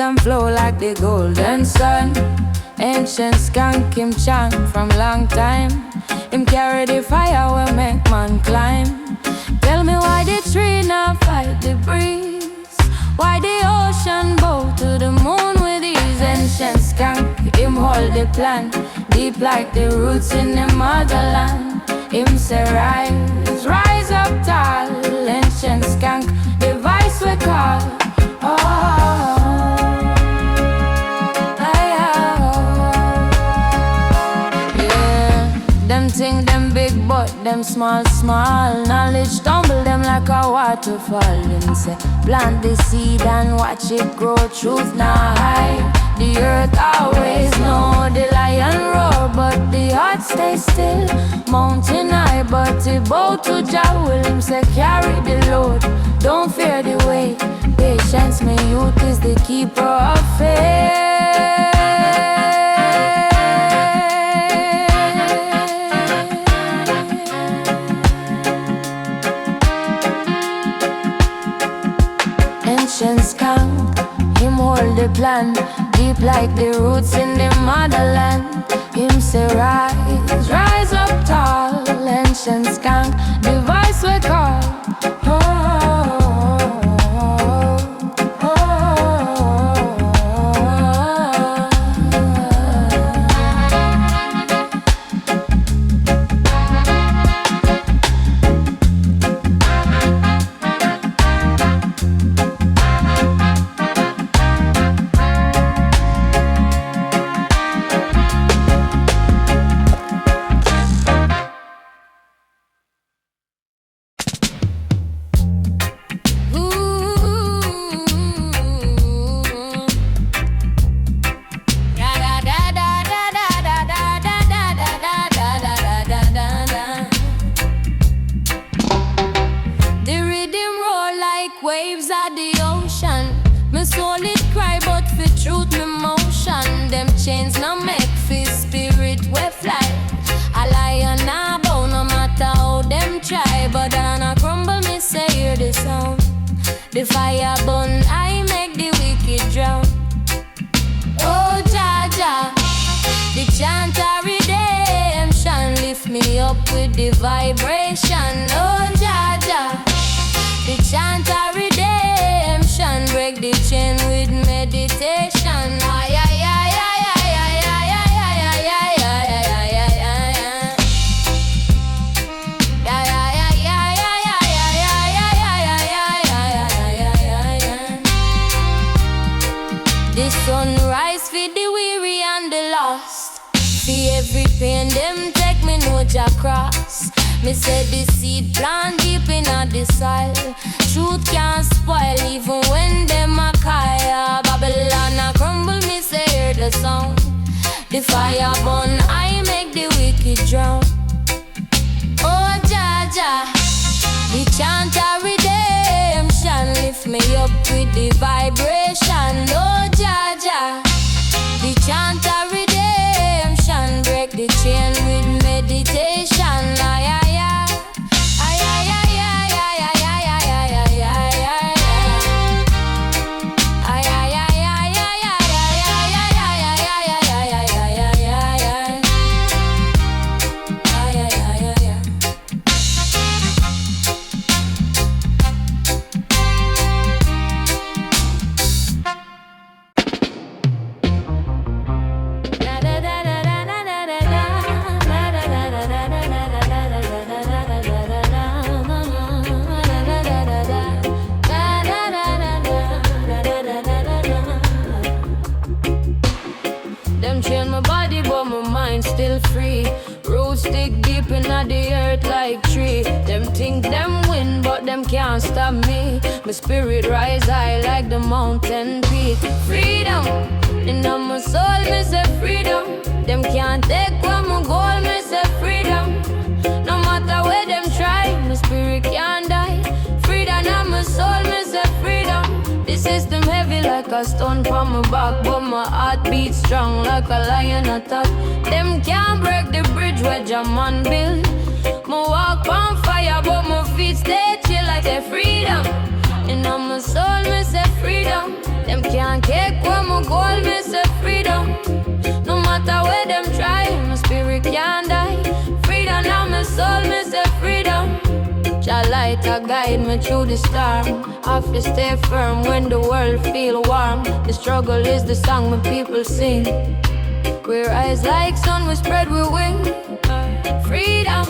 and flow like the golden sun. Ancient skank him chant from long time. Him carry the fire we make man climb. Tell me why the tree not fight the breeze, why the ocean bow to the moon with ease. Ancient skank, him hold the plan, deep like the roots in the motherland. Him say rise, rise up tall. Ancient skank, the voice we call. Them think them big but them small, small. Knowledge tumble them like a waterfall. Him say plant the seed and watch it grow. Truth not hide. The earth always know the lion roar, but the heart stay still. Mountain high, but it bow to Jah will. Him say carry the load, don't fear the way. Patience, my youth, is the keeper of faith. Ancient skank, him hold the plan, deep like the roots in the motherland. Him say rise, rise up tall. Ancient skank, the voice we call. The fire burn, I make the wicked drown. Oh Jah Jah, the chant of redemption lift me up with the vibration. Oh Jah Jah, the chant of redemption break the chain with meditation. Ay, ay, ay, ay, ay, ay, ay, ay, ay, ay, ay, ay, ay, ay. The sunrise for the weary and the lost. For every pain them take me no Jah cross. Me say the seed plant deep in the soil. Truth can't spoil even when them a call. Babylon a crumble, me say hear the sound. The fire burn, I make the wicked drown. Oh Jah Jah, the chant of redemption lift me up with the vibration. Oh Jah Jah, the chant of redemption break the chain with meditation. Ay, ay, ay. Ay, ay, ay, ay, ay, ay, ay, ay, ay, ay, ay. Ay, ay, ay, ay, ay, ay, ay, ay, ay, ay, ay, ay, ay, ay, ay, ay, ay. Ay, ay, ay, ay, ay. Them chain my body, but my mind still free. Roots dig deep in the earth like tree. Them think them win, but them can't stop me. My spirit rise high like the mountain peak. Freedom, in my soul, me say freedom. Them can't take what my goal, me say freedom. No matter where them try, my spirit can't die. Freedom in my soul, me say freedom. The system heavy like a stone from my back, but my heart beats strong like a lion attack. Them can't break the bridge where Jaman build. My walk on fire, but my feet stay chill like a freedom. In my soul, me say freedom. Them can't take where my goal, me say freedom. No matter where them try, my spirit can't die. Freedom now my soul, me say freedom. Jah light a guide me through the storm. Have to stay firm when the world feel warm. The struggle is the song my people sing. Queer eyes like sun, we spread we wing. Freedom.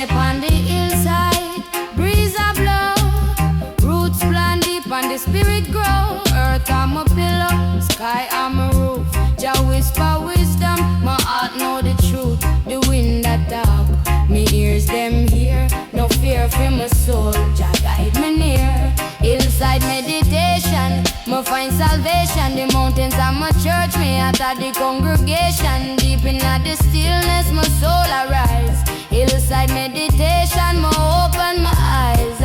On the hillside, breeze a blow. Roots plant deep and the spirit grow. Earth on my pillow, sky on my roof. Jah whisper wisdom, my heart know the truth. The wind that talk, me ears them hear. No fear for my soul, Jah guide me near. Hillside meditation, me find salvation. The mountains are my church, me at the congregation. Deep in the stillness, my soul arise. Hillside meditation, me open my eyes.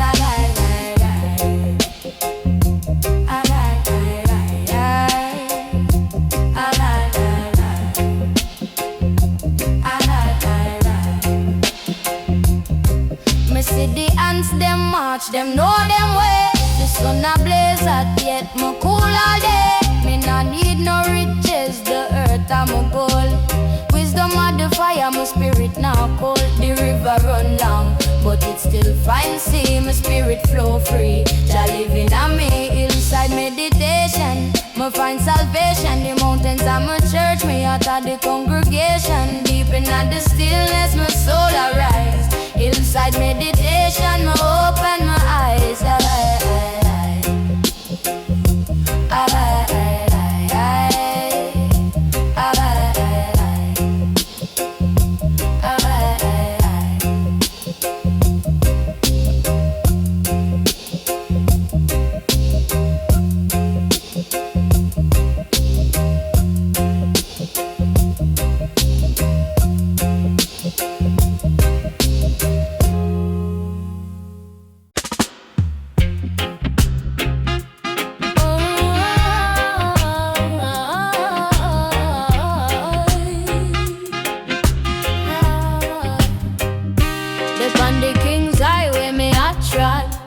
Me see the ants, them march, them know them way. The sun a blaze hot, yet me cool all day. Me nah need no riches, the earth a my goal. Wisdom of the fire, my spirit now cold. The river run long, but it still fine. See my spirit flow free. Jah living on me, hillside meditation. Me find salvation. The mountains are my church, me out of the congregation. Deep in the stillness, my soul arise. Hillside meditation, me open my eyes.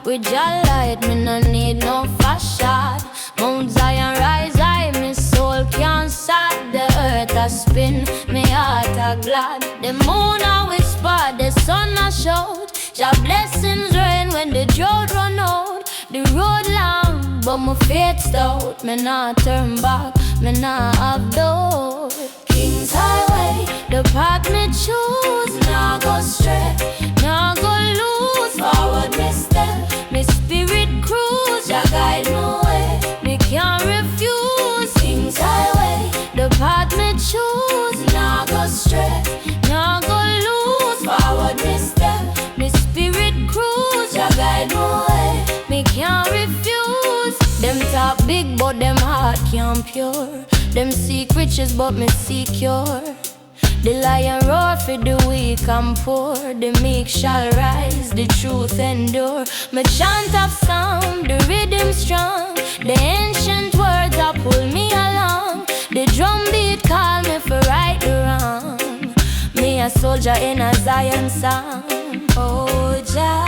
With Jah light, me no need no fashion. Mount Zion rise, my soul can't stop. The earth a spin, me heart a glad. The moon a whisper, the sun a shout. Jah blessings rain when the drought run out. The road long, but my faith stout. Me not turn back, me not have doubt. King's highway, the path me choose. Nah go straight, nah go loose. Forward me step, me spirit cruise. Jah guide my way, me can't refuse. King's highway, the path me choose. Nah go straight, nah go loose. Forward me step, me spirit cruise. Jah guide my way, me can't refuse. Them talk big but them heart can't pure. Them seek riches but me secure. The lion roar for the weak and poor. The meek shall rise, the truth endure. Me chant of song, the rhythm strong. The ancient words that pull me along. The drum beat call me for right the wrong. Me a soldier in a Zion song. Oh Jah,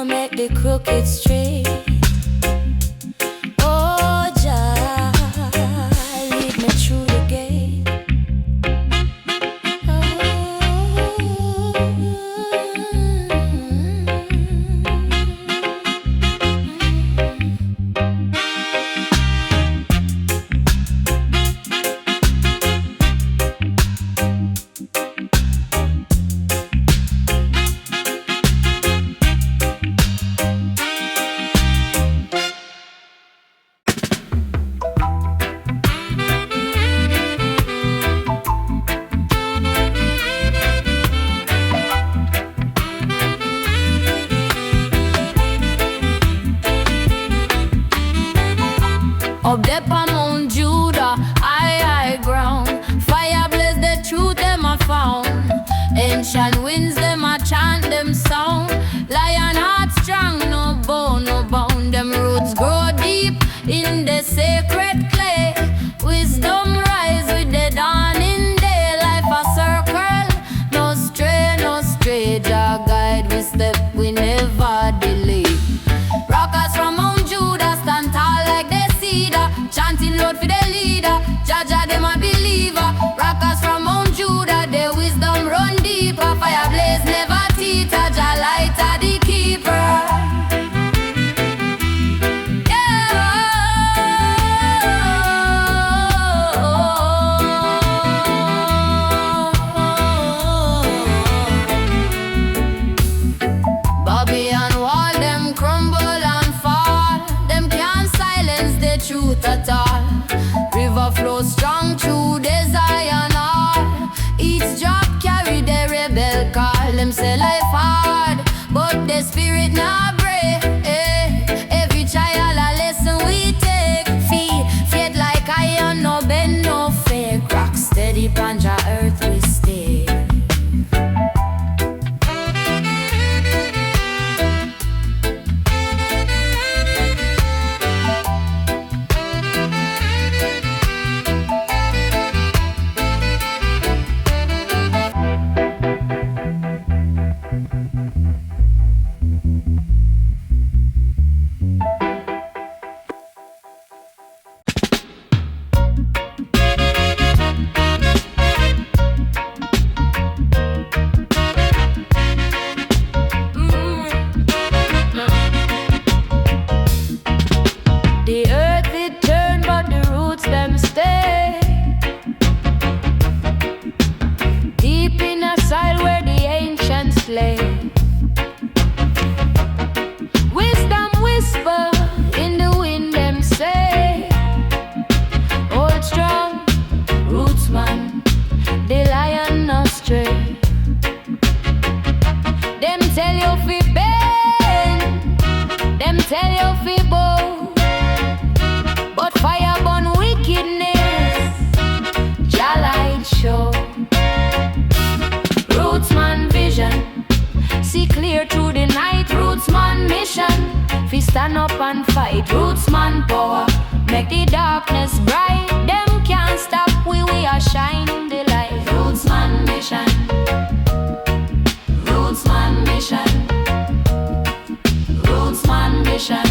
make the crooked straight. Oh Jah, lead me through the gate. stand up and fight. Rootsman power, make the darkness bright. Them can't stop we are shining the light. Rootsman mission, Rootsman mission, Rootsman mission.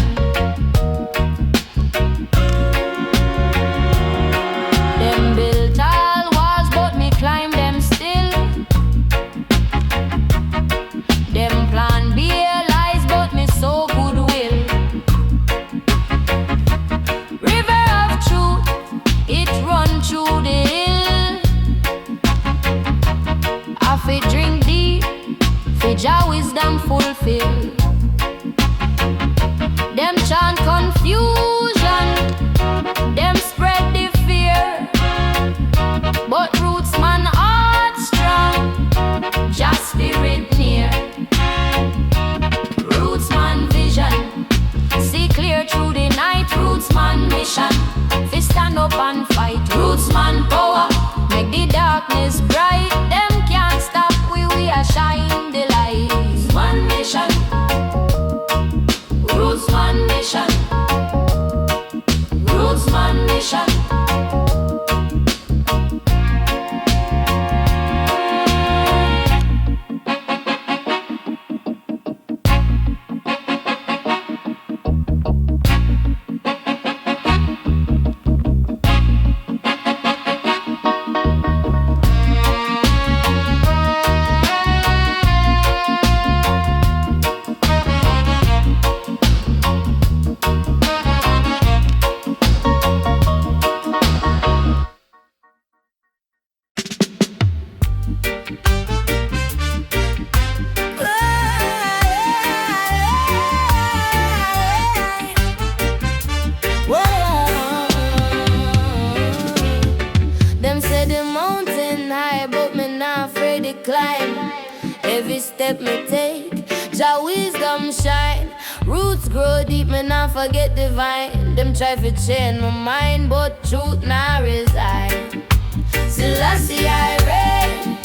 Them built all walls, but me climb them still. Them plan be lies, but me so goodwill. River of truth, it run through the hill. I fi drink deep, fi Jah wisdom fulfill. Them chant confusion, them spread the fear. But Rootsman heart strong, Jah spirit near. Rootsman vision, see clear through the night. Rootsman mission, fi stand up and fight. Rootsman power, make the darkness bright. Them can't stop we are shine the light. Rootsman mission, Rootsman mission, Rootsman mission. Them say the mountain high, but me not afraid to climb. Every step me take, Jah wisdom shine. Roots grow deep, me not forget the vine. Them try to change my mind, but truth not resign. Selassie I reign,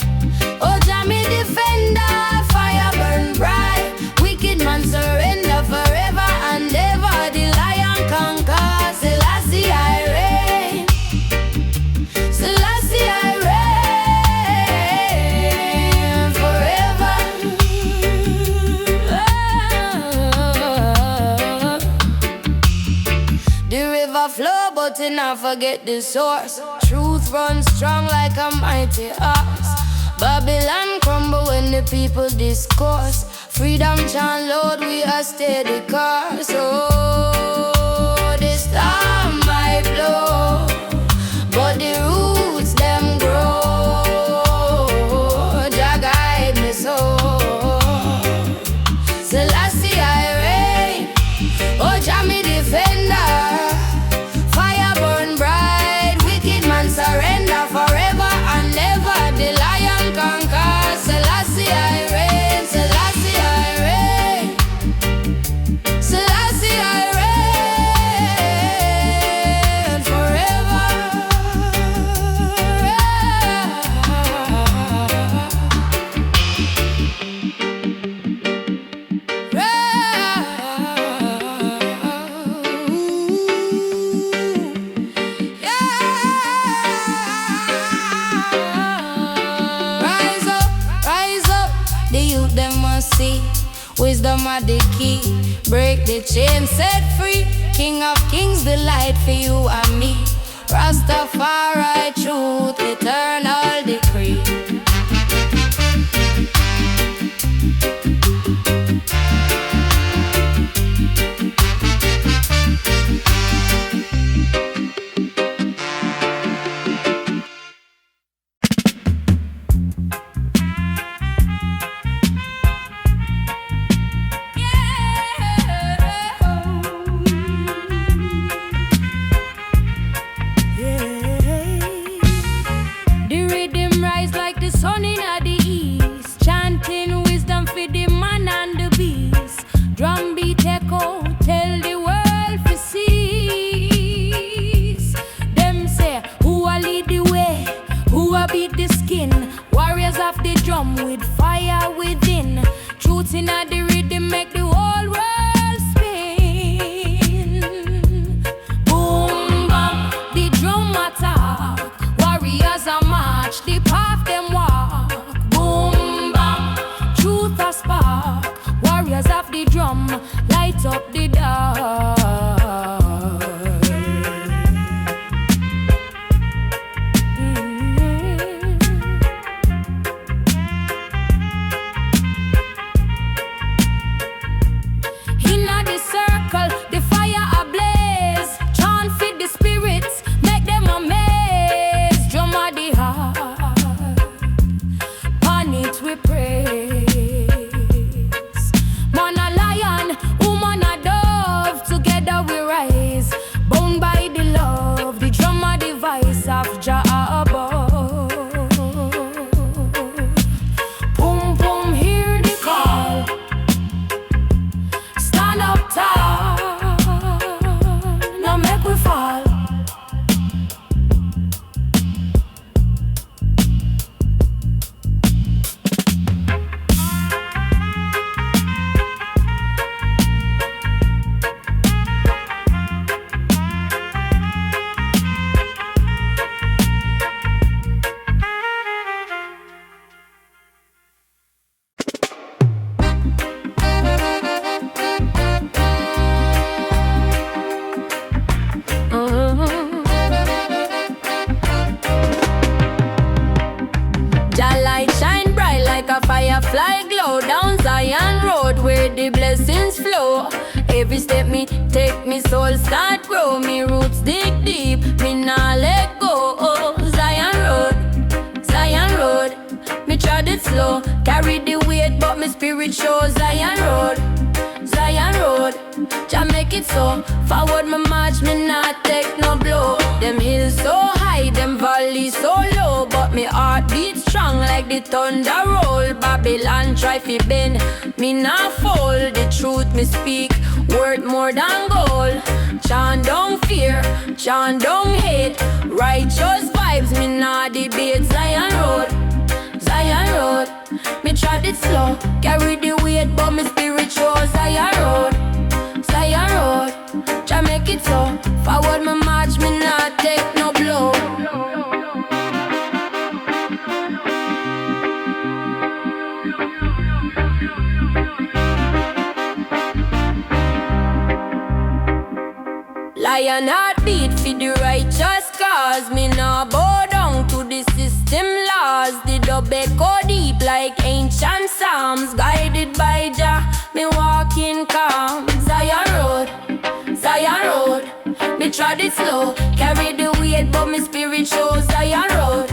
oh Jah me defender. Fire burn bright, wicked man surrender forever and ever. The lion conquer, Selassie I reign, Selassie I reign forever. The river flow, but it not forget the source. Truth runs strong like a mighty ox. Babylon crumble when the people discourse. Freedom chant loud, we a steady course. Oh, the storm might blow, but the roots them grow. Jah guide me so. Selassie I reign, oh Jah me defender. Fire burn bright, wicked man surrender forever and ever. The lion conquer, Selassie I reign, Selassie I reign, Selassie I reign forever. Rise up, the youth them must see. Wisdom are the key, break the chain, set free. King of kings, the light for you and me. Rastafari, truth, eternal decree. The rhythm rise like the sun in the east, chanting wisdom for the man and the beast. Drum beat echo, tell the world to cease. Them say, who a lead the way, who a beat the skin. Warriors of the drum with fire within. Truth in the rhythm make the whole world spin. the path them walk. Boom bam, truth a spark. Warriors of the drum, light up the dark. Inna the circle, the fire ablaze. Chant feed the spirits, make them amazed. Drum of the heart, on it we praise. Man a lion, woman a dove, together we rise. Bound by the love, the drum of the voice of Jah above. Boom boom, hear the call. Stand up tall, now make we fall. Jah light shine bright like a firefly glow down Zion Road where the blessings flow. Every step me take, me soul start grow. Me roots dig deep, me nah let go. Zion Road, Zion Road. Me trod it slow, carry the weight, but me spirit shows. Zion Road, Zion Road. Jah make it so. Forward me march, me not take no blow. Them hills so high, them valleys so low, but me heart beats strong like the thunder roll. Babylon try fi bend, me not fold. The truth me speak, worth more than gold. Chant down fear, chant down hate. Righteous vibes, me not debate. Zion Road, Zion Road. Me trod it slow, carry the weight, but me spirit shows. Zion Road, Zion Road. Jah make it so. Forward me march, me not take no blow. Lion heart beat for the righteous cause. Me nah bow down to the system laws. The dub echo deep like ancient psalms. Guided by Jah, me walk in calm. Zion Road, Zion Road. Me trod it slow, carry the weight, but me spirit shows. Zion Road,